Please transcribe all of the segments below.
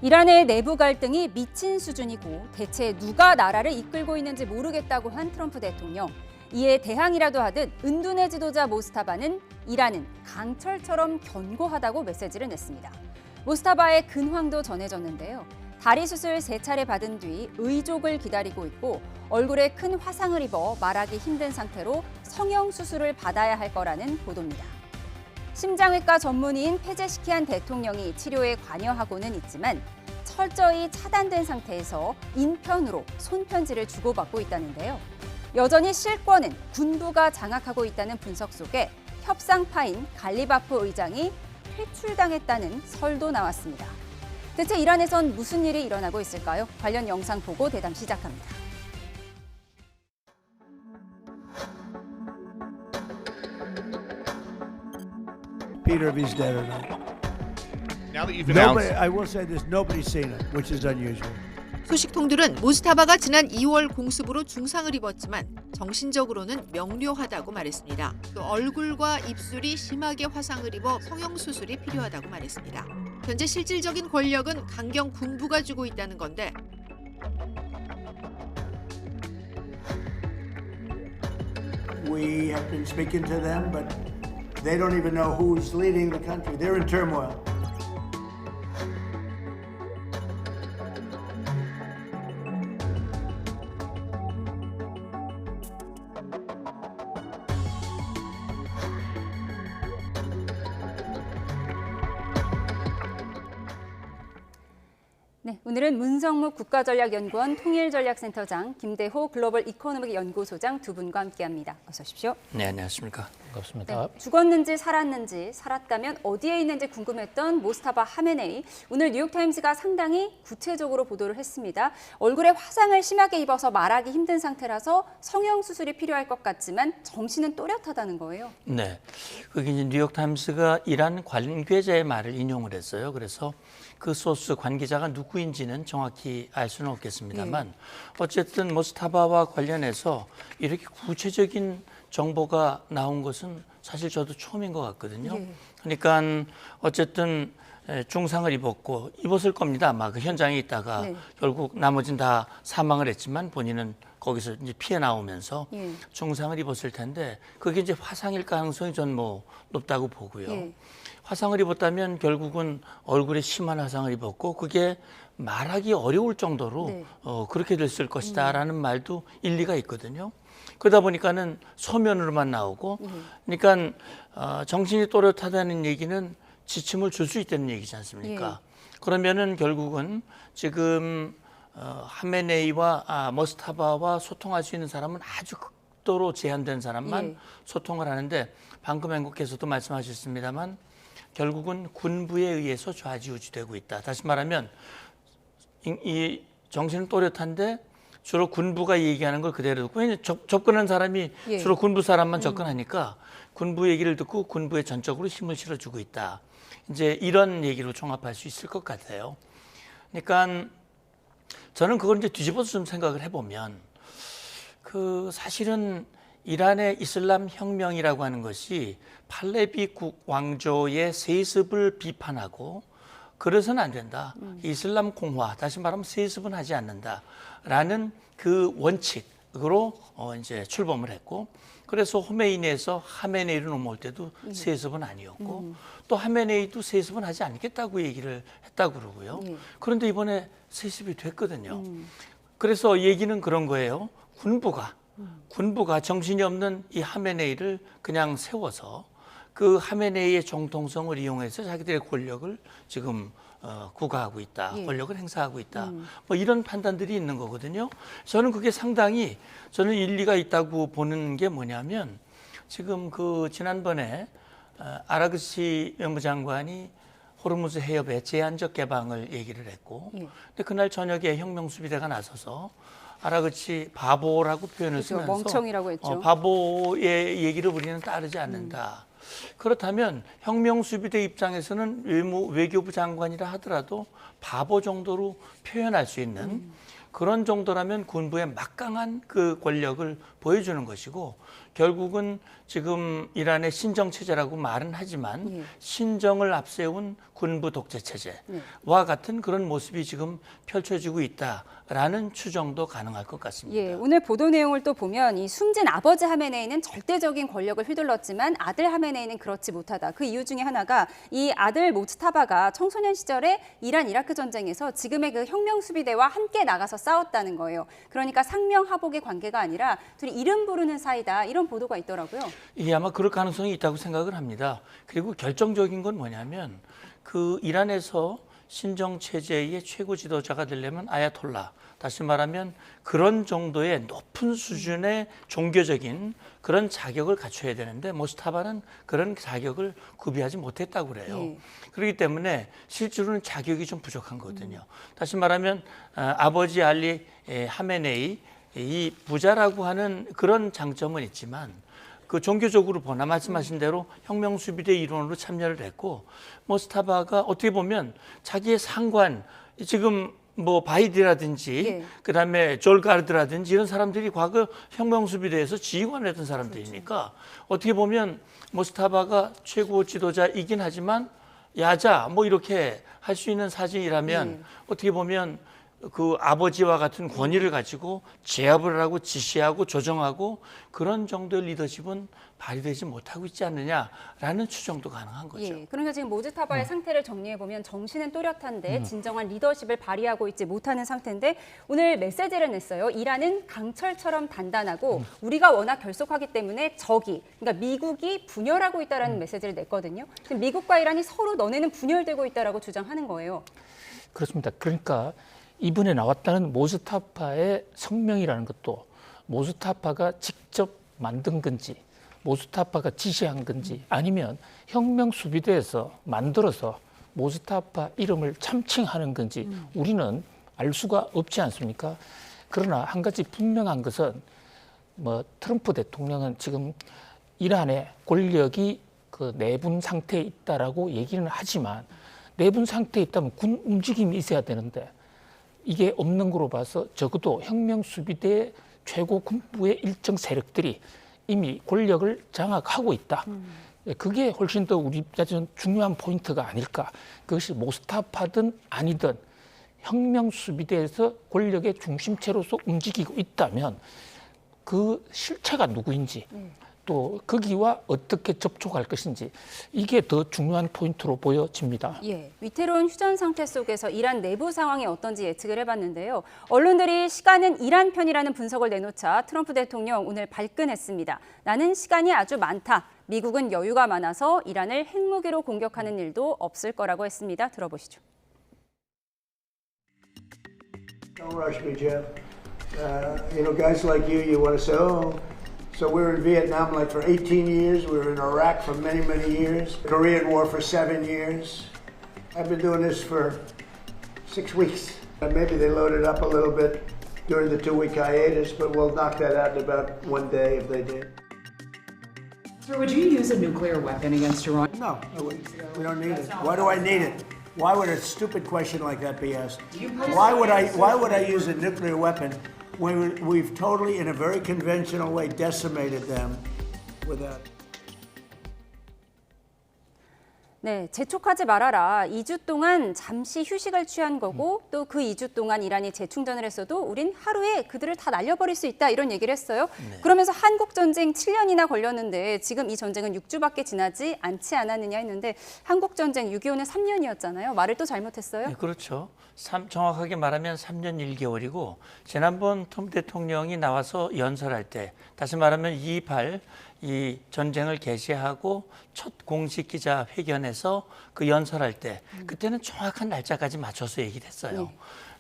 이란의 내부 갈등이 미친 수준이고 대체 누가 나라를 이끌고 있는지 모르겠다고 한 트럼프 대통령. 이에 대항이라도 하듯 은둔의 지도자 모스타바는 이란은 강철처럼 견고하다고 메시지를 냈습니다. 모스타바의 근황도 전해졌는데요. 다리 수술 3차례 받은 뒤 의족을 기다리고 있고 얼굴에 큰 화상을 입어 말하기 힘든 상태로 성형 수술을 받아야 할 거라는 보도입니다. 심장외과 전문의인 페제시키안 대통령이 치료에 관여하고는 있지만 철저히 차단된 상태에서 인편으로 손편지를 주고받고 있다는데요. 여전히 실권은 군부가 장악하고 있다는 분석 속에 협상파인 갈리바프 의장이 퇴출당했다는 설도 나왔습니다. 대체 이란에선 무슨 일이 일어나고 있을까요? 관련 영상 보고 대담 시작합니다. Peter, if he's dead or not. Now that you've announced, I will say this: nobody's seen it, which is unusual. 소식통들은 모스타바가 지난 2월 공습으로 중상을 입었지만 정신적으로는 명료하다고 말했습니다. 또 얼굴과 입술이 심하게 화상을 입어 성형 수술이 필요하다고 말했습니다. 현재 실질적인 권력은 강경 군부가 쥐고 있다는 건데 We have been speaking to them, but they don't even know who's leading the country. They're in turmoil. 네, 오늘은 문성묵 국가전략연구원 통일전략센터장, 김대호 글로벌 이코노믹 연구소장 두 분과 함께합니다. 어서 오십시오. 네, 안녕하십니까. 반갑습니다. 네, 죽었는지 살았는지 살았다면 어디에 있는지 궁금했던 모스타바 하메네이. 오늘 뉴욕타임스가 상당히 구체적으로 보도를 했습니다. 얼굴에 화상을 심하게 입어서 말하기 힘든 상태라서 성형 수술이 필요할 것 같지만 정신은 또렷하다는 거예요. 네, 그게 이제 뉴욕타임스가 이란 관계자의 말을 인용을 했어요. 그래서 그 소스 관계자가 누구인지는 정확히 알 수는 없겠습니다만 어쨌든 모스타바와 관련해서 이렇게 구체적인 정보가 나온 것은 사실 저도 처음인 것 같거든요. 그러니까 어쨌든 중상을 입었을 겁니다. 아마 그 현장에 있다가 결국 나머지는 다 사망을 했지만 본인은 거기서 이제 피해 나오면서 중상을 입었을 텐데 그게 이제 화상일 가능성이 전 뭐 높다고 보고요. 화상을 입었다면 결국은 얼굴에 심한 화상을 입었고 그게 말하기 어려울 정도로 그렇게 됐을 것이다라는 말도 일리가 있거든요. 그러다 보니까는 소면으로만 나오고 그러니까 정신이 또렷하다는 얘기는 지침을 줄 수 있다는 얘기지 않습니까? 그러면은 결국은 지금 하메네이와 모스타바와 소통할 수 있는 사람은 아주 극도로 제한된 사람만 소통을 하는데 방금 한국께서도 말씀하셨습니다만 결국은 군부에 의해서 좌지우지되고 있다. 다시 말하면 이 정신은 또렷한데 주로 군부가 얘기하는 걸 그대로 듣고 왜냐하면 접근한 사람이 주로 군부 사람만 접근하니까 군부 얘기를 듣고 군부에 전적으로 힘을 실어주고 있다. 이제 이런 얘기로 종합할 수 있을 것 같아요. 그러니까 저는 그걸 이제 뒤집어서 좀 생각을 해보면 그 사실은 이란의 이슬람 혁명이라고 하는 것이 팔레비 왕조의 세습을 비판하고 그래서는 안 된다. 이슬람 공화, 다시 말하면 세습은 하지 않는다라는 그 원칙으로 이제 출범을 했고, 그래서 호메이니에서 하메네이로 넘어올 때도 세습은 아니었고, 또 하메네이도 세습은 하지 않겠다고 얘기를 했다고 그러고요. 그런데 이번에 세습이 됐거든요. 그래서 얘기는 그런 거예요. 군부가 정신이 없는 이 하메네이를 그냥 세워서 그 하메네이의 정통성을 이용해서 자기들의 권력을 지금 구가하고 있다, 권력을 행사하고 있다, 뭐 이런 판단들이 있는 거거든요. 저는 그게 상당히 저는 일리가 있다고 보는 게 뭐냐면 지금 그 지난번에 아라그치 외무장관이 호르무즈 해협의 제한적 개방을 얘기를 했고, 근데 그날 저녁에 혁명수비대가 나서서 아라그치 바보라고 표현을 그렇죠. 쓰면서 멍청이라고 했죠. 바보의 얘기를 우리는 따르지 않는다. 그렇다면 혁명수비대 입장에서는 외교부 장관이라 하더라도 바보 정도로 표현할 수 있는 그런 정도라면 군부의 막강한 그 권력을 보여주는 것이고, 결국은 지금 이란의 신정 체제라고 말은 하지만 예. 신정을 앞세운 군부 독재 체제와 같은 그런 모습이 지금 펼쳐지고 있다라는 추정도 가능할 것 같습니다. 예, 오늘 보도 내용을 또 보면 이 숨진 아버지 하메네이는 절대적인 권력을 휘둘렀지만 아들 하메네이는 그렇지 못하다. 그 이유 중에 하나가 이 아들 모츠타바가 청소년 시절에 이란 이라크 전쟁에서 지금의 그 혁명 수비대와 함께 나가서 싸웠다는 거예요. 그러니까 상명하복의 관계가 아니라 둘이 이름 부르는 사이다. 이런 보도가 있더라고요. 이게 아마 그럴 가능성이 있다고 생각을 합니다. 그리고 결정적인 건 뭐냐면 그 이란에서 신정 체제의 최고 지도자가 되려면 아야톨라, 다시 말하면 그런 정도의 높은 수준의 종교적인 그런 자격을 갖춰야 되는데 모스타바는 그런 자격을 구비하지 못했다고 그래요. 예. 그렇기 때문에 실제로는 자격이 좀 부족한 거거든요. 다시 말하면 아버지 알리 하메네이 이 부자라고 하는 그런 장점은 있지만 그 종교적으로 보나 말씀하신 대로 혁명 수비대 일원으로 참여를 했고 모스타바가 어떻게 보면 자기의 상관 지금 뭐 바이디라든지 예. 그다음에 졸가르드라든지 이런 사람들이 과거 혁명 수비대에서 지휘관을 했던 사람들이니까 어떻게 보면 모스타바가 최고 지도자이긴 하지만 야자 뭐 이렇게 할 수 있는 사진이라면 어떻게 보면 그 아버지와 같은 권위를 가지고 제압을 하고 지시하고 조정하고 그런 정도의 리더십은 발휘되지 못하고 있지 않느냐라는 추정도 가능한 거죠. 예, 그러니까 지금 모즈타바의 상태를 정리해 보면 정신은 또렷한데 진정한 리더십을 발휘하고 있지 못하는 상태인데 오늘 메시지를 냈어요. 이란은 강철처럼 단단하고 우리가 워낙 결속하기 때문에 적이, 그러니까 미국이 분열하고 있다라는 메시지를 냈거든요. 지금 미국과 이란이 서로 너네는 분열되고 있다라고 주장하는 거예요. 그렇습니다. 그러니까 이번에 나왔다는 모스타파의 성명이라는 것도 모스타파가 직접 만든 건지 모스타파가 지시한 건지 아니면 혁명 수비대에서 만들어서 모스타파 이름을 참칭하는 건지 우리는 알 수가 없지 않습니까? 그러나 한 가지 분명한 것은 뭐 트럼프 대통령은 지금 이란의 권력이 그 내분 상태에 있다라고 얘기는 하지만 내분 상태에 있다면 군 움직임이 있어야 되는데 이게 없는 거로 봐서 적어도 혁명 수비대 최고 군부의 일정 세력들이 이미 권력을 장악하고 있다. 그게 훨씬 더 우리 입장에서는 중요한 포인트가 아닐까. 그것이 모스타파든 아니든 혁명 수비대에서 권력의 중심체로서 움직이고 있다면 그 실체가 누구인지 또 거기와 어떻게 접촉할 것인지 이게 더 중요한 포인트로 보여집니다. 예, 위태로운 휴전 상태 속에서 이란 내부 상황이 어떤지 예측을 해봤는데요. 언론들이 시간은 이란 편이라는 분석을 내놓자 트럼프 대통령 오늘 발끈했습니다. 나는 시간이 아주 많다. 미국은 여유가 많아서 이란을 핵무기로 공격하는 일도 없을 거라고 했습니다. 들어보시죠. Don't rush me, Jeff. Guys like you want to say, oh, so we were in Vietnam like for 18 years. We were in Iraq for many, many years. Korean War for 7 years. I've been doing this for 6 weeks. Maybe they loaded up a little bit during the 2-week hiatus, but we'll knock that out in about 1 day if they did. Sir, would you use a nuclear weapon against Iran? No, we don't need it. Why do I need it? Why would a stupid question like that be asked? Why would I use a nuclear weapon when we've totally, in a very conventional way, decimated them without? 네, 재촉하지 말아라. 2주 동안 잠시 휴식을 취한 거고 또 그 2주 동안 이란이 재충전을 했어도 우린 하루에 그들을 다 날려버릴 수 있다 이런 얘기를 했어요. 그러면서 한국 전쟁 7년이나 걸렸는데 지금 이 전쟁은 6주밖에 지나지 않지 않았느냐 했는데 한국 전쟁 6.25는 3년이었잖아요. 말을 또 잘못했어요. 네, 그렇죠. 정확하게 말하면 3년 1개월이고 지난번 트럼프 대통령이 나와서 연설할 때 다시 말하면 2.28 이 전쟁을 개시하고 첫 공식 기자회견에서 그 연설할 때 그때는 정확한 날짜까지 맞춰서 얘기를 했어요.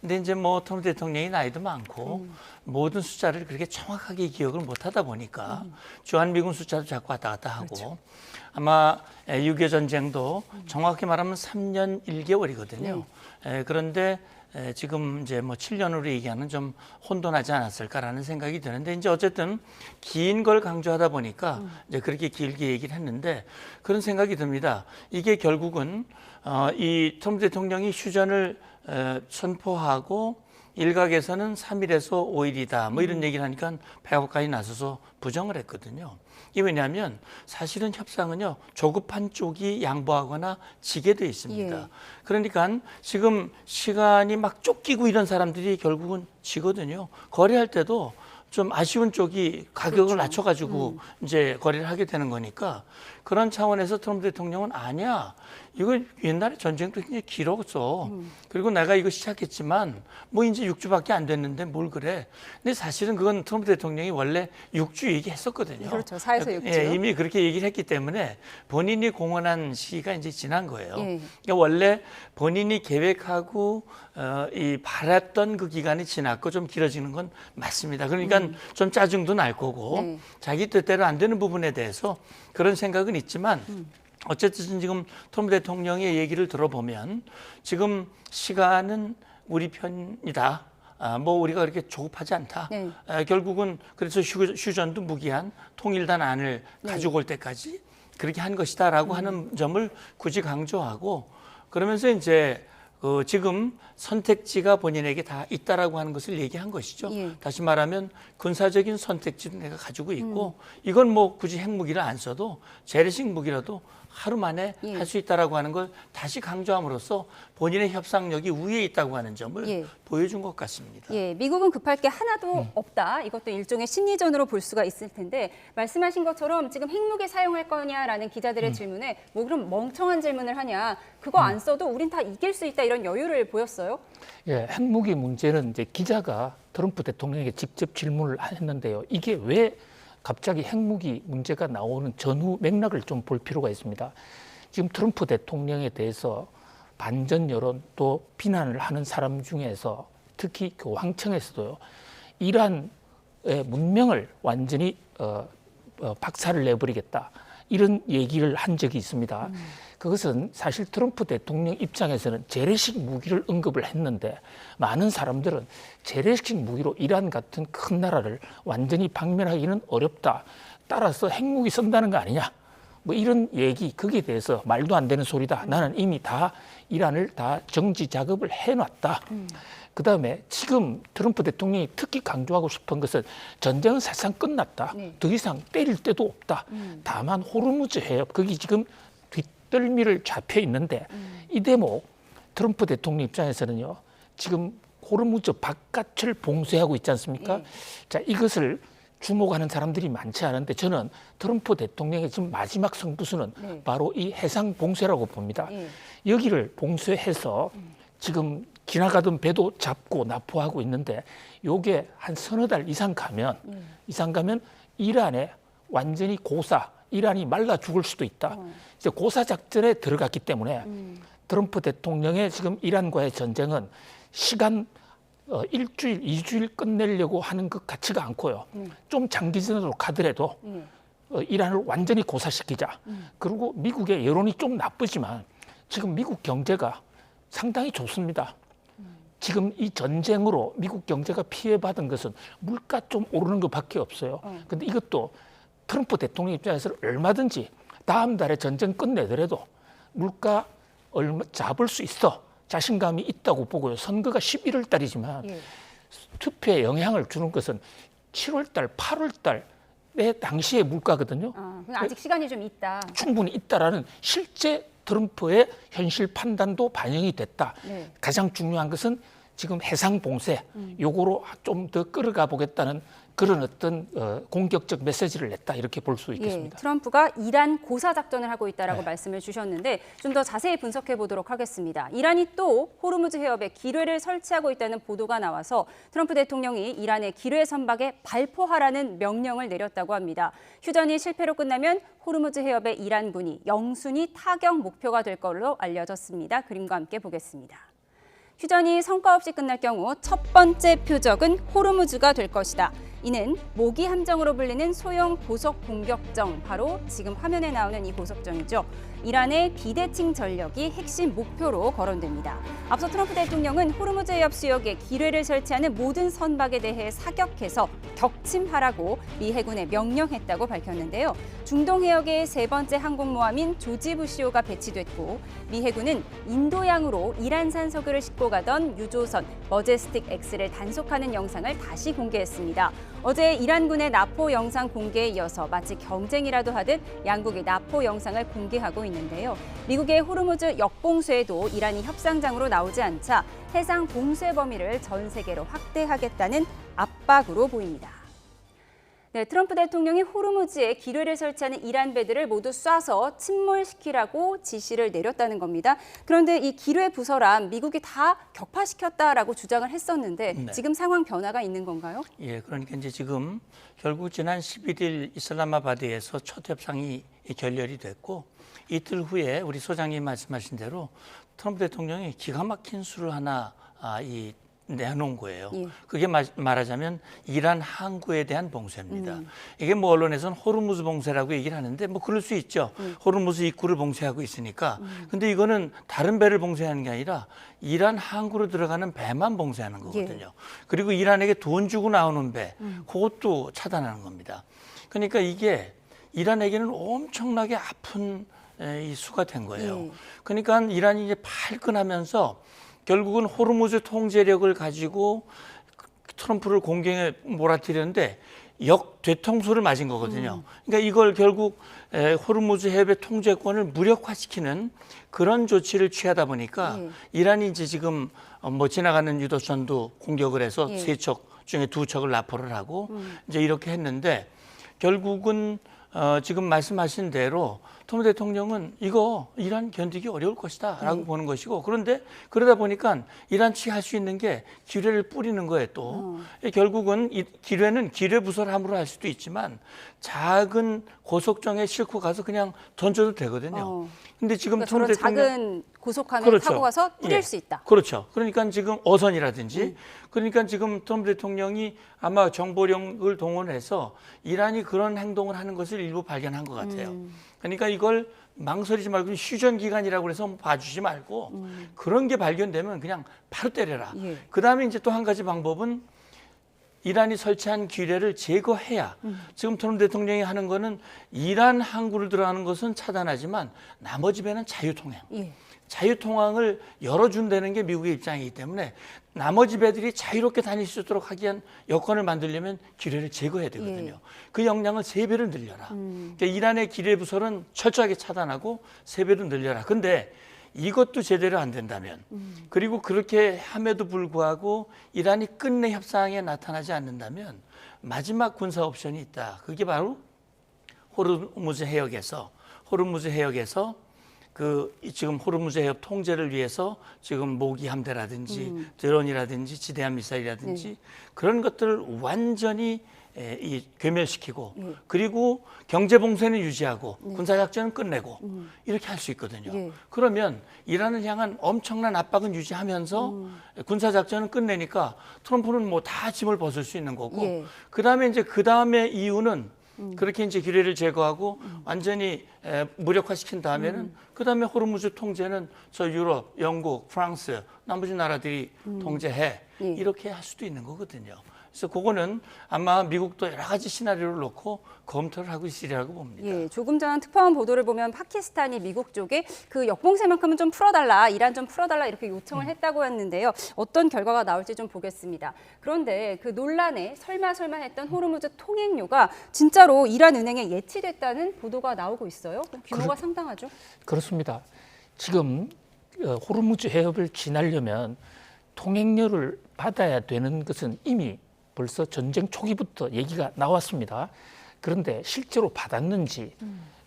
근데 이제 뭐 트럼프 대통령이 나이도 많고 모든 숫자를 그렇게 정확하게 기억을 못 하다 보니까 주한미군 숫자도 자꾸 왔다 갔다 하고 그렇죠. 아마 6.25 전쟁도 정확히 말하면 3년 1개월이거든요. 그런데 지금 이제 뭐 7년으로 얘기하는 좀 혼돈하지 않았을까라는 생각이 드는데 이제 어쨌든 긴 걸 강조하다 보니까 이제 그렇게 길게 얘기를 했는데 그런 생각이 듭니다. 이게 결국은 이 트럼프 대통령이 휴전을 선포하고 일각에서는 3일에서 5일이다. 뭐 이런 얘기를 하니까 백악관이 나서서 부정을 했거든요. 이게 왜냐하면 사실은 협상은요, 조급한 쪽이 양보하거나 지게 돼 있습니다. 예. 그러니까 지금 시간이 막 쫓기고 이런 사람들이 결국은 지거든요. 거래할 때도 좀 아쉬운 쪽이 가격을 낮춰가지고 이제 거래를 하게 되는 거니까 그런 차원에서 트럼프 대통령은 아니야. 이거 옛날에 전쟁도 굉장히 길었어. 그리고 내가 이거 시작했지만 뭐 이제 6주밖에 안 됐는데 뭘 그래. 근데 사실은 그건 트럼프 대통령이 원래 6주 얘기했었거든요. 그렇죠. 4에서 6주. 예, 이미 그렇게 얘기를 했기 때문에 본인이 공언한 시기가 이제 지난 거예요. 예. 그러니까 원래 본인이 계획하고 이 바랐던 그 기간이 지났고 좀 길어지는 건 맞습니다. 그러니까 좀 짜증도 날 거고 네. 자기 뜻대로 안 되는 부분에 대해서 그런 생각은 있지만 어쨌든 지금 트럼프 대통령의 얘기를 들어보면 지금 시간은 우리 편이다. 뭐 우리가 그렇게 조급하지 않다. 네. 결국은 그래서 휴전도 무기한 통일단 안을 네. 가지고 올 때까지 그렇게 한 것이다라고 하는 점을 굳이 강조하고 그러면서 이제 지금 선택지가 본인에게 다 있다라고 하는 것을 얘기한 것이죠. 예. 다시 말하면 군사적인 선택지도 내가 가지고 있고 이건 뭐 굳이 핵무기를 안 써도 재래식 무기라도 하루 만에 예. 할 수 있다라고 하는 걸 다시 강조함으로써 본인의 협상력이 우위에 있다고 하는 점을 예. 보여준 것 같습니다. 예, 미국은 급할 게 하나도 없다. 이것도 일종의 심리전으로 볼 수가 있을 텐데 말씀하신 것처럼 지금 핵무기 사용할 거냐라는 기자들의 질문에 뭐 그럼 멍청한 질문을 하냐. 그거 안 써도 우린 다 이길 수 있다 이런 여유를 보였어요. 예, 핵무기 문제는 이제 기자가 트럼프 대통령에게 직접 질문을 했는데요. 이게 왜 갑자기 핵무기 문제가 나오는 전후 맥락을 좀 볼 필요가 있습니다. 지금 트럼프 대통령에 대해서 반전 여론 또 비난을 하는 사람 중에서 특히 교황청에서도요, 이란의 문명을 완전히 박살을 내버리겠다 이런 얘기를 한 적이 있습니다. 그것은 사실 트럼프 대통령 입장에서는 재래식 무기를 언급을 했는데 많은 사람들은 재래식 무기로 이란 같은 큰 나라를 완전히 박멸하기는 어렵다. 따라서 핵무기 쓴다는 거 아니냐. 뭐 이런 얘기, 거기에 대해서 말도 안 되는 소리다. 나는 이미 다 이란을 다 정지 작업을 해놨다. 그다음에 지금 트럼프 대통령이 특히 강조하고 싶은 것은 전쟁은 사실상 끝났다. 네. 더 이상 때릴 데도 없다. 다만 호르무즈 해협, 거기 지금 뒷덜미를 잡혀 있는데 이 대목 트럼프 대통령 입장에서는요. 지금 호르무즈 바깥을 봉쇄하고 있지 않습니까? 네. 자, 이것을 주목하는 사람들이 많지 않은데 저는 트럼프 대통령의 지금 마지막 승부수는 네. 바로 이 해상 봉쇄라고 봅니다. 네. 여기를 봉쇄해서 지금 지나가던 배도 잡고 납포하고 있는데 요게 한 서너 달 이상 가면 이란에 완전히 이란이 말라 죽을 수도 있다. 이제 고사 작전에 들어갔기 때문에 트럼프 대통령의 지금 이란과의 전쟁은 시간 일주일, 2주일 끝내려고 하는 것 같지가 않고요. 좀 장기전으로 가더라도 이란을 완전히 고사시키자. 그리고 미국의 여론이 좀 나쁘지만 지금 미국 경제가 상당히 좋습니다. 지금 이 전쟁으로 미국 경제가 피해받은 것은 물가 좀 오르는 것밖에 없어요. 근데 이것도 트럼프 대통령 입장에서는 얼마든지 다음 달에 전쟁 끝내더라도 물가 얼마 잡을 수 있어. 자신감이 있다고 보고요. 선거가 11월 달이지만 예. 투표에 영향을 주는 것은 7월 달, 8월 달의 당시의 물가거든요. 아직 시간이 좀 있다. 충분히 있다라는 실제 트럼프의 현실 판단도 반영이 됐다. 네. 가장 중요한 것은 지금 해상 봉쇄 요거로 좀 더 끌어가 보겠다는 그런 어떤 공격적 메시지를 냈다 이렇게 볼 수 있겠습니다. 예, 트럼프가 이란 고사 작전을 하고 있다라고 네. 말씀을 주셨는데 좀 더 자세히 분석해 보도록 하겠습니다. 이란이 또 호르무즈 해협에 기뢰를 설치하고 있다는 보도가 나와서 트럼프 대통령이 이란의 기뢰 선박에 발포하라는 명령을 내렸다고 합니다. 휴전이 실패로 끝나면 호르무즈 해협의 이란군이 영순위 타격 목표가 될 걸로 알려졌습니다. 그림과 함께 보겠습니다. 휴전이 성과 없이 끝날 경우 첫 번째 표적은 호르무즈가 될 것이다. 이는 모기 함정으로 불리는 소형 고속 공격정, 바로 지금 화면에 나오는 이 고속정이죠. 이란의 비대칭 전력이 핵심 목표로 거론됩니다. 앞서 트럼프 대통령은 호르무즈 해협 수역에 기뢰를 설치하는 모든 선박에 대해 사격해서 격침하라고 미 해군에 명령했다고 밝혔는데요. 중동 해역의 세 번째 항공모함인 조지 부시호가 배치됐고, 미 해군은 인도양으로 이란산 석유를 싣고 가던 유조선 머제스틱 X를 단속하는 영상을 다시 공개했습니다. 어제 이란군의 나포 영상 공개에 이어서 마치 경쟁이라도 하듯 양국이 나포 영상을 공개하고 있는데요. 미국의 호르무즈 역봉쇄에도 이란이 협상장으로 나오지 않자 해상 봉쇄 범위를 전 세계로 확대하겠다는 압박으로 보입니다. 네, 트럼프 대통령이 호르무즈에 기뢰를 설치하는 이란 배들을 모두 쏴서 침몰시키라고 지시를 내렸다는 겁니다. 그런데 이 기뢰 부서란 미국이 다 격파시켰다라고 주장을 했었는데 네. 지금 상황 변화가 있는 건가요? 예, 그러니까 이제 지금 결국 지난 11일 이슬라마바드에서 첫 협상이 결렬이 됐고, 이틀 후에 우리 소장님 말씀하신 대로 트럼프 대통령이 기가 막힌 수를 하나 내놓은 거예요. 예. 그게 말하자면 이란 항구에 대한 봉쇄입니다. 이게 뭐 언론에서는 호르무즈 봉쇄라고 얘기를 하는데 뭐 그럴 수 있죠. 호르무즈 입구를 봉쇄하고 있으니까. 근데 이거는 다른 배를 봉쇄하는 게 아니라 이란 항구로 들어가는 배만 봉쇄하는 거거든요. 예. 그리고 이란에게 돈 주고 나오는 배, 그것도 차단하는 겁니다. 그러니까 이게 이란에게는 엄청나게 아픈 이 수가 된 거예요. 예. 그러니까 이란이 이제 발끈하면서 결국은 호르무즈 통제력을 가지고 트럼프를 공경에 몰아뜨렸는데 역되통수를 맞은 거거든요. 그러니까 이걸 결국 호르무즈 해협의 통제권을 무력화시키는 그런 조치를 취하다 보니까 이란이 이제 지금 뭐 지나가는 유도선도 공격을 해서 예. 3척 중에 2척을 납포를 하고 이제 이렇게 했는데, 결국은 지금 말씀하신 대로 트럼프 대통령은 이거 이란 견디기 어려울 것이다라고 보는 것이고, 그런데 그러다 보니까 이란 측이 할 수 있는 게 기뢰를 뿌리는 거예요. 또 결국은 이 기뢰는 기뢰 부서를 함으로 할 수도 있지만 작은 고속정에 싣고 가서 그냥 던져도 되거든요. 근데 지금 그러니까 트럼프 저런 대통령 작은 고속함을 그렇죠. 타고 가서 뿌릴 예. 수 있다. 그렇죠. 그러니까 지금 어선이라든지 그러니까 지금 트럼프 대통령이 아마 정보력을 동원해서 이란이 그런 행동을 하는 것을 일부 발견한 것 같아요. 그러니까 이걸 망설이지 말고 휴전 기간이라고 해서 봐주지 말고 그런 게 발견되면 그냥 바로 때려라. 예. 그다음에 이제 또 한 가지 방법은 이란이 설치한 기뢰를 제거해야, 지금 트럼프 대통령이 하는 거는 이란 항구를 들어가는 것은 차단하지만 나머지 배는 자유통행. 예. 자유통항을 열어준다는 게 미국의 입장이기 때문에 나머지 배들이 자유롭게 다닐 수 있도록 하기 위한 여건을 만들려면 기뢰를 제거해야 되거든요. 예. 그 역량을 3배를 늘려라. 그러니까 이란의 기뢰 부설은 철저하게 차단하고 3배로 늘려라. 근데 이것도 제대로 안 된다면, 그리고 그렇게 함에도 불구하고 이란이 끝내 협상에 나타나지 않는다면 마지막 군사 옵션이 있다. 그게 바로 호르무즈 해역에서 지금 호르무즈 해협 통제를 위해서 지금 모기 함대라든지 드론이라든지 지대함 미사일이라든지 그런 것들을 완전히 괴멸시키고 그리고 경제 봉쇄는 유지하고 군사 작전은 끝내고 이렇게 할 수 있거든요. 예. 그러면 이란을 향한 엄청난 압박은 유지하면서 군사 작전은 끝내니까 트럼프는 뭐 다 짐을 벗을 수 있는 거고, 예. 그다음에 이제 그다음에 이유는 그렇게 이제 기뢰를 제거하고 완전히 무력화시킨 다음에는 그다음에 호르무즈 통제는 저 유럽, 영국, 프랑스 나머지 나라들이 통제해, 예. 이렇게 할 수도 있는 거거든요. 그래서 그거는 아마 미국도 여러 가지 시나리오를 놓고 검토를 하고 있으리라고 봅니다. 예, 조금 전 특파원 보도를 보면 파키스탄이 미국 쪽에 그 역봉쇄만큼은 좀 풀어달라, 이란 좀 풀어달라 이렇게 요청을 했다고 했는데요. 어떤 결과가 나올지 좀 보겠습니다. 그런데 그 논란에 설마 했던 호르무즈 통행료가 진짜로 이란 은행에 예치됐다는 보도가 나오고 있어요. 규모가 상당하죠? 그렇습니다. 지금 호르무즈 해협을 지나려면 통행료를 받아야 되는 것은 이미 벌써 전쟁 초기부터 얘기가 나왔습니다. 그런데 실제로 받았는지,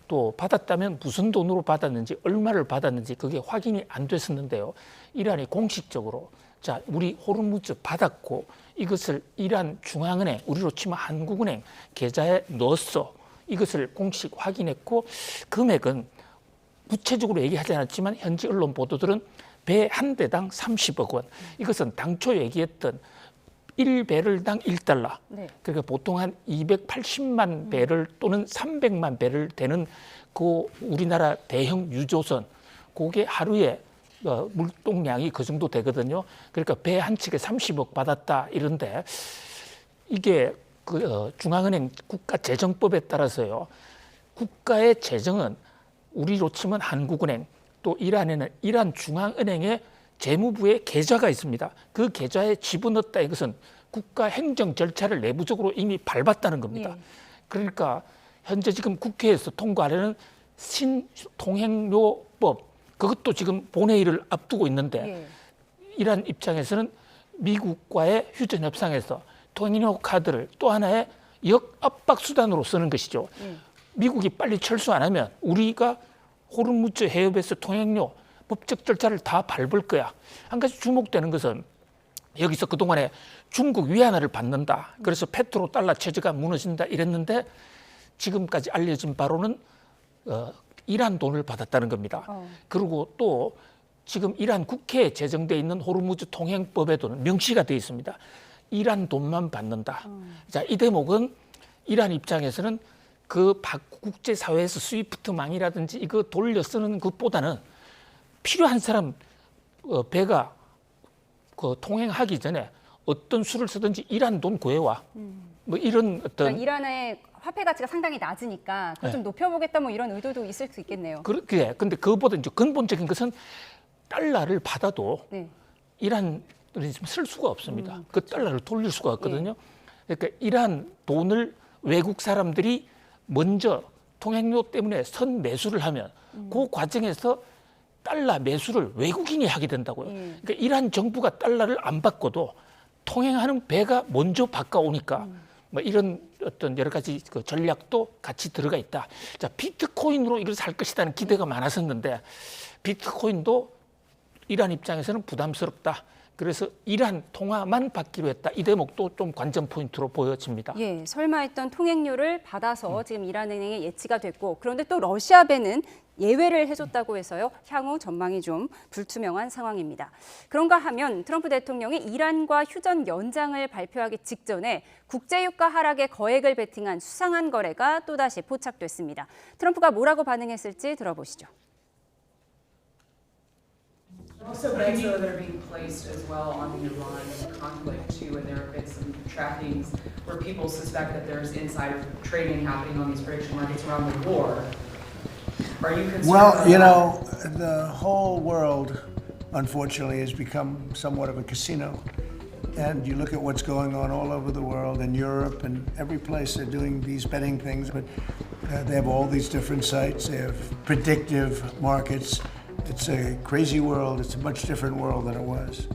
또 받았다면 무슨 돈으로 받았는지, 얼마를 받았는지 그게 확인이 안 됐었는데요. 이란이 공식적으로 자, 우리 호르무즈 받았고 이것을 이란 중앙은행, 우리로 치면 한국은행 계좌에 넣었어. 이것을 공식 확인했고, 금액은 구체적으로 얘기하지 않았지만 현지 언론 보도들은 배 한 대당 30억 원. 이것은 당초 얘기했던 1배럴당 1달러. 네. 그러니까 보통 한 280만 배럴 또는 300만 배럴 되는 그 우리나라 대형 유조선, 그게 하루에 물동량이 그 정도 되거든요. 그러니까 배 한 척에 30억 받았다 이런데 이게 중앙은행 국가재정법에 따라서요. 국가의 재정은 우리로 치면 한국은행, 또 이란에는 이란 중앙은행의 재무부에 계좌가 있습니다. 그 계좌에 집어넣었다 이것은 국가 행정 절차를 내부적으로 이미 밟았다는 겁니다. 예. 그러니까 현재 지금 국회에서 통과하려는 신통행료법, 그것도 지금 본회의를 앞두고 있는데 예. 이란 입장에서는 미국과의 휴전 협상에서 통행료 카드를 또 하나의 역압박 수단으로 쓰는 것이죠. 미국이 빨리 철수 안 하면 우리가 호르무즈 해협에서 통행료 법적 절차를 다 밟을 거야. 한 가지 주목되는 것은 여기서 그동안에 중국 위안화를 받는다. 그래서 페트로 달러 체제가 무너진다 이랬는데 지금까지 알려진 바로는 이란 돈을 받았다는 겁니다. 그리고 또 지금 이란 국회에 제정돼 있는 호르무즈 통행법에도 명시가 되어 있습니다. 이란 돈만 받는다. 자, 이 대목은 이란 입장에서는 그 국제사회에서 스위프트망이라든지 이거 돌려 쓰는 것보다는 필요한 사람 배가 통행하기 전에 어떤 수를 쓰든지 이란 돈 구해와. 뭐 이런 어떤 그러니까 이란의 화폐 가치가 상당히 낮으니까 그걸 좀 높여보겠다 뭐 이런 의도도 있을 수 있겠네요. 그렇게. 근데 그것보다 이제 근본적인 것은 달러를 받아도 네. 이란이 쓸 수가 없습니다. 그 달러를 돌릴 수가 없거든요. 그러니까 이란 돈을 외국 사람들이 먼저 통행료 때문에 선 매수를 하면 그 과정에서 달러 매수를 외국인이 하게 된다고요. 그러니까 이란 정부가 달러를 안 바꿔도 통행하는 배가 먼저 바꿔오니까 뭐 이런 어떤 여러 가지 그 전략도 같이 들어가 있다. 자, 비트코인으로 이걸 살 것이라는 기대가 많았었는데 비트코인도 이란 입장에서는 부담스럽다. 그래서 이란 통화만 받기로 했다. 이 대목도 좀 관전 포인트로 보여집니다. 예, 설마 했던 통행료를 받아서 지금 이란은행에 예치가 됐고 그런데 또 러시아 배는 예외를 해줬다고 해서요. 향후 전망이 좀 불투명한 상황입니다. 그런가 하면 트럼프 대통령이 이란과 휴전 연장을 발표하기 직전에 국제유가 하락에 거액을 베팅한 수상한 거래가 또다시 포착됐습니다. 트럼프가 뭐라고 반응했을지 들어보시죠. Also, banks that are being placed as well on the Iran conflict too, and there have been some trackings where people suspect that there's insider trading happening on these prediction markets around the war. Are you concerned? Well, about you that? know, the whole world, unfortunately, has become somewhat of a casino. And you look at what's going on all over the world, in Europe and every place they're doing these betting things, but they have all these different sites. They have predictive markets. It's a crazy world. It's a much different world than it was.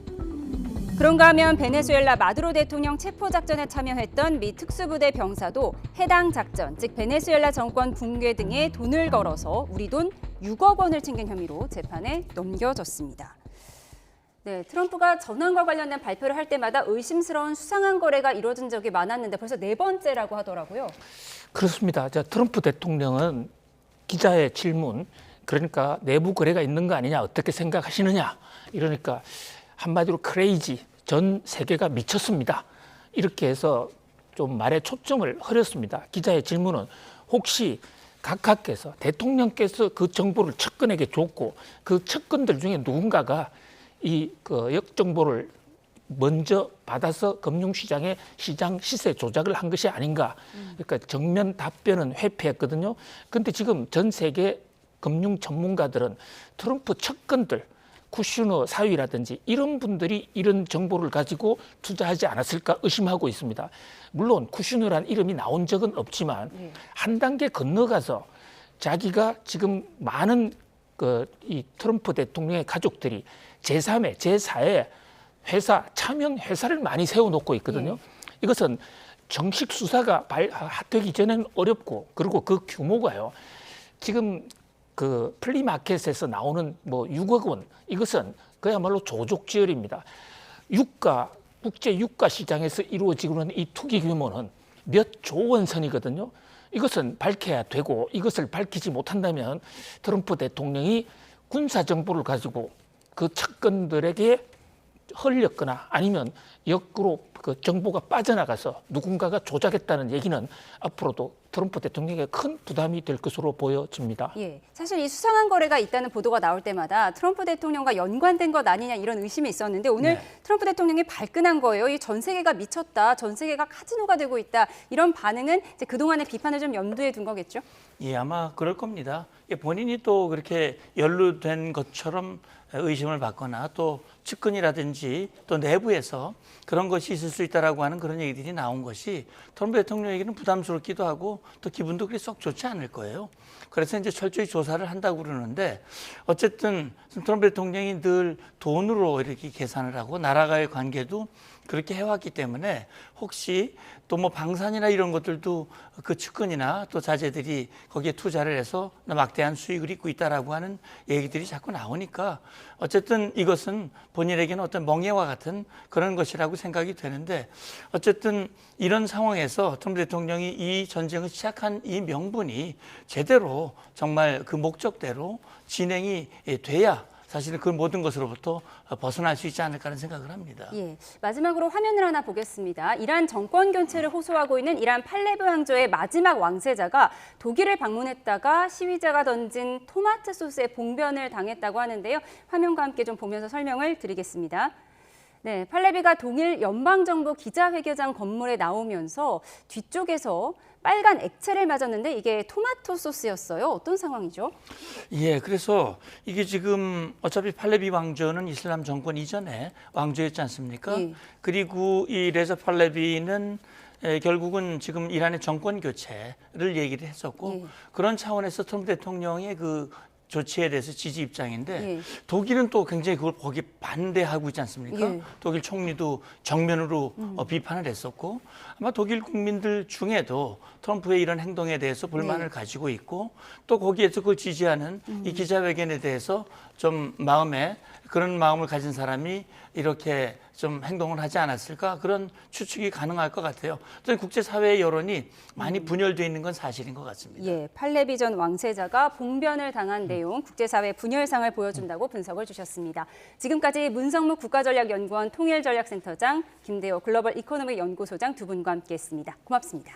그런가 하면 베네수엘라 마두로 대통령 체포 작전에 참여했던 미 특수부대 병사도 해당 작전, 즉 베네수엘라 정권 붕괴 등에 돈을 걸어서 우리 돈 6억 원을 챙긴 혐의로 재판에 넘겨졌습니다. 네, 트럼프가 전환과 관련된 발표를 할 때마다 의심스러운 수상한 거래가 이루어진 적이 많았는데 벌써 4번째라고 하더라고요. 그렇습니다. 자, 트럼프 대통령은 기자의 질문, 그러니까 내부 거래가 있는 거 아니냐, 어떻게 생각하시느냐, 이러니까 한마디로 크레이지, 전 세계가 미쳤습니다. 이렇게 해서 좀 말에 초점을 흐렸습니다. 기자의 질문은 혹시 각하께서, 대통령께서 그 정보를 측근에게 줬고 그 측근들 중에 누군가가 이 역정보를 먼저 받아서 금융시장의 시장 시세 조작을 한 것이 아닌가. 그러니까 정면 답변은 회피했거든요. 그런데 지금 전 세계 금융 전문가들은 트럼프 측근들, 쿠슈너 사위라든지 이런 분들이 이런 정보를 가지고 투자하지 않았을까 의심하고 있습니다. 물론 쿠슈너란 이름이 나온 적은 없지만 한 단계 건너가서 자기가 지금 많은 이 트럼프 대통령의 가족들이 제3의, 제4의 회사, 차명 회사를 많이 세워놓고 있거든요. 이것은 정식 수사가 되기 전에는 어렵고, 그리고 그 규모가요. 지금 그 플리마켓에서 나오는 뭐 6억 원, 이것은 그야말로 조족지혈입니다. 국제 유가 시장에서 이루어지고 있는 이 투기 규모는 몇 조 원 선이거든요. 이것은 밝혀야 되고, 이것을 밝히지 못한다면 트럼프 대통령이 군사 정보를 가지고 그 측근들에게 흘렸거나 아니면 역으로 그 정보가 빠져나가서 누군가가 조작했다는 얘기는 앞으로도 트럼프 대통령에게 큰 부담이 될 것으로 보여집니다. 예, 사실 이 수상한 거래가 있다는 보도가 나올 때마다 트럼프 대통령과 연관된 것 아니냐 이런 의심이 있었는데 오늘 네. 트럼프 대통령이 발끈한 거예요. 이 전 세계가 미쳤다, 전 세계가 카지노가 되고 있다 이런 반응은 이제 그동안의 비판을 좀 염두에 둔 거겠죠? 예, 아마 그럴 겁니다. 본인이 또 그렇게 연루된 것처럼 의심을 받거나 또 측근이라든지 또 내부에서 그런 것이 있을 수 있다라고 하는 그런 얘기들이 나온 것이 트럼프 대통령에게는 부담스럽기도 하고 또 기분도 그리 썩 좋지 않을 거예요. 그래서 이제 철저히 조사를 한다고 그러는데 어쨌든 트럼프 대통령이 늘 돈으로 이렇게 계산을 하고 나라와의 관계도 그렇게 해왔기 때문에 혹시 또 뭐 방산이나 이런 것들도 그 측근이나 또 자제들이 거기에 투자를 해서 막대한 수익을 잇고 있다라고 하는 얘기들이 자꾸 나오니까 어쨌든 이것은 본인에게는 어떤 멍해와 같은 그런 것이라고 생각이 되는데 어쨌든 이런 상황에서 트럼프 대통령이 이 전쟁을 시작한 이 명분이 제대로 정말 그 목적대로 진행이 돼야 사실은 그 모든 것으로부터 벗어날 수 있지 않을까 하는 생각을 합니다. 예, 마지막으로 화면을 하나 보겠습니다. 이란 정권 교체를 호소하고 있는 이란 팔레비 왕조의 마지막 왕세자가 독일을 방문했다가 시위자가 던진 토마토 소스에 봉변을 당했다고 하는데요. 화면과 함께 좀 보면서 설명을 드리겠습니다. 네, 팔레비가 동일 연방정부 기자회견장 건물에 나오면서 뒤쪽에서 빨간 액체를 맞았는데 이게 토마토 소스였어요. 어떤 상황이죠? 예, 그래서 이게 지금 어차피 팔레비 왕조는 이슬람 정권 이전에 왕조였지 않습니까? 예. 그리고 이 레자 팔레비는 결국은 지금 이란의 정권 교체를 얘기를 했었고 예. 그런 차원에서 트럼프 대통령의 그 조치에 대해서 지지 입장인데 예. 독일은 또 굉장히 그걸 거기 반대하고 있지 않습니까? 예. 독일 총리도 정면으로 비판을 했었고 아마 독일 국민들 중에도 트럼프의 이런 행동에 대해서 불만을 가지고 있고 또 거기에서 그걸 지지하는 이 기자회견에 대해서 좀 그런 마음을 가진 사람이 이렇게 좀 행동을 하지 않았을까 그런 추측이 가능할 것 같아요. 또 국제사회의 여론이 많이 분열되어 있는 건 사실인 것 같습니다. 예, 팔레비 전 왕세자가 봉변을 당한 내용, 국제사회 분열상을 보여준다고 분석을 주셨습니다. 지금까지 문성무 국가전략연구원 통일전략센터장, 김대호 글로벌 이코노믹 연구소장 두 분과 함께했습니다. 고맙습니다.